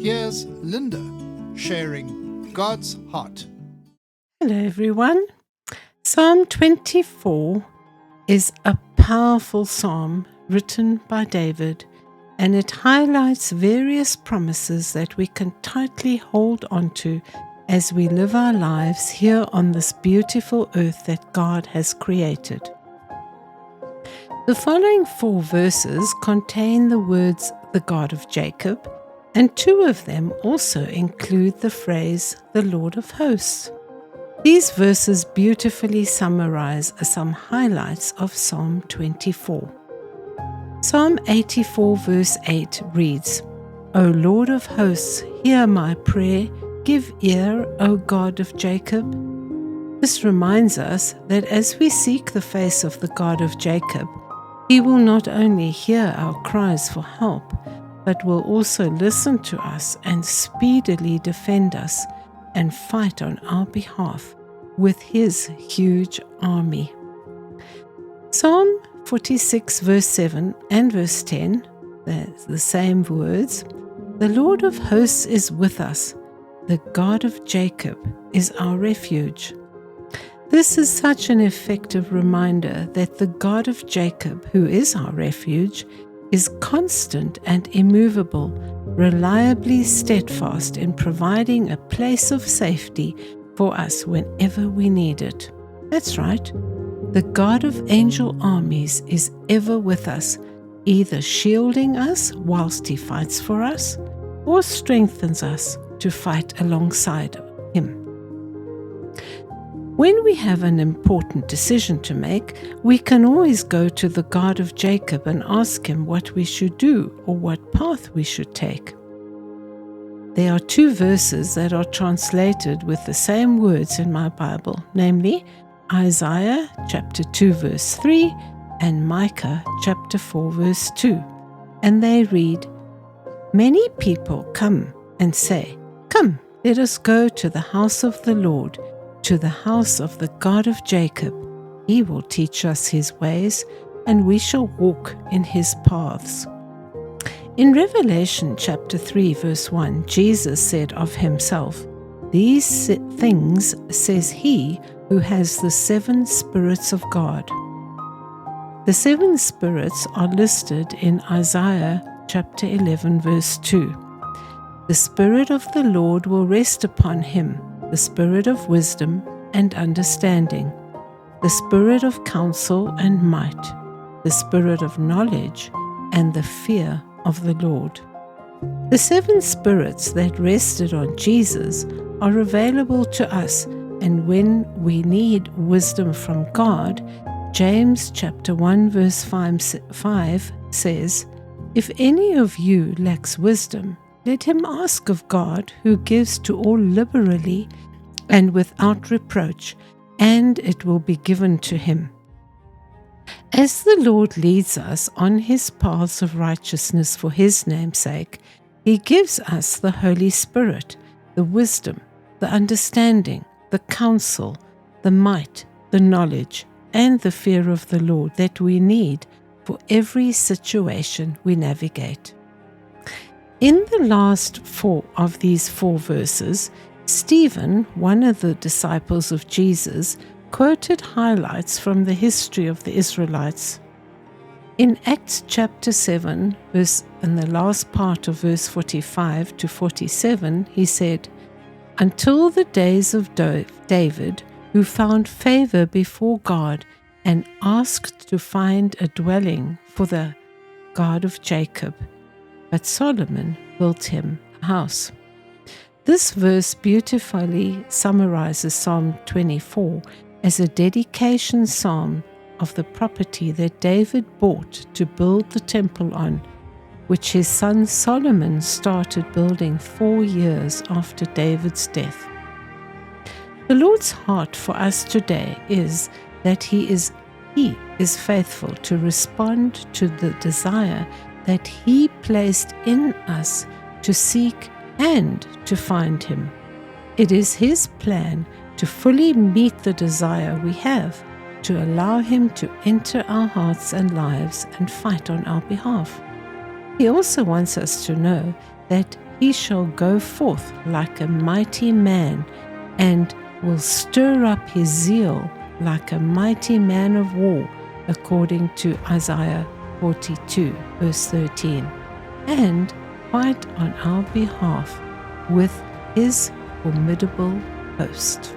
Here's Linda sharing God's heart. Hello everyone. Psalm 24 is a powerful psalm written by David, and it highlights various promises that we can tightly hold onto as we live our lives here on this beautiful earth that God has created. The following 4 verses contain the words the God of Jacob, and 2 of them also include the phrase the Lord of hosts. These verses beautifully summarize some highlights of Psalm 24. Psalm 84 verse 8 reads, O Lord of hosts, hear my prayer, give ear, O God of Jacob. This reminds us that as we seek the face of the God of Jacob, He will not only hear our cries for help, but will also listen to us and speedily defend us and fight on our behalf with His huge army. Psalm 46 verse 7 and verse 10, that's the same words. The Lord of hosts is with us. The God of Jacob is our refuge. This is such an effective reminder that the God of Jacob, who is our refuge, is constant and immovable, reliably steadfast in providing a place of safety for us whenever we need it. That's right. The God of angel armies is ever with us, either shielding us whilst He fights for us, or strengthens us to fight alongside Him. When we have an important decision to make, we can always go to the God of Jacob and ask Him what we should do or what path we should take. There are 2 verses that are translated with the same words in my Bible, namely Isaiah chapter 2 verse 3 and Micah chapter 4 verse 2. And they read, Many people come and say, Come, let us go to the house of the Lord, to the house of the God of Jacob. He will teach us His ways, and we shall walk in His paths. In Revelation chapter 3 verse 1, Jesus said of Himself, These things says He who has the 7 spirits of God. The 7 spirits are listed in Isaiah chapter 11 verse 2. The Spirit of the Lord will rest upon Him, the Spirit of wisdom and understanding, the Spirit of counsel and might, the Spirit of knowledge and the fear of the Lord. The 7 spirits that rested on Jesus are available to us, and when we need wisdom from God, James chapter 1 verse 5 says, If any of you lacks wisdom, let him ask of God, who gives to all liberally and without reproach, and it will be given to him. As the Lord leads us on His paths of righteousness for His name's sake, He gives us the Holy Spirit, the wisdom, the understanding, the counsel, the might, the knowledge, and the fear of the Lord that we need for every situation we navigate. In the last 4 of these 4 verses, Stephen, one of the disciples of Jesus, quoted highlights from the history of the Israelites. In Acts chapter 7, in the last part of verse 45 to 47, he said, Until the days of David, who found favor before God and asked to find a dwelling for the God of Jacob. But Solomon built him a house. This verse beautifully summarizes Psalm 24 as a dedication psalm of the property that David bought to build the temple on, which his son Solomon started building 4 years after David's death. The Lord's heart for us today is that He is faithful to respond to the desire that He placed in us to seek and to find Him. It is His plan to fully meet the desire we have, to allow Him to enter our hearts and lives and fight on our behalf. He also wants us to know that He shall go forth like a mighty man, and will stir up his zeal like a mighty man of war, according to Isaiah 42, verse 13, and fight on our behalf with his formidable host.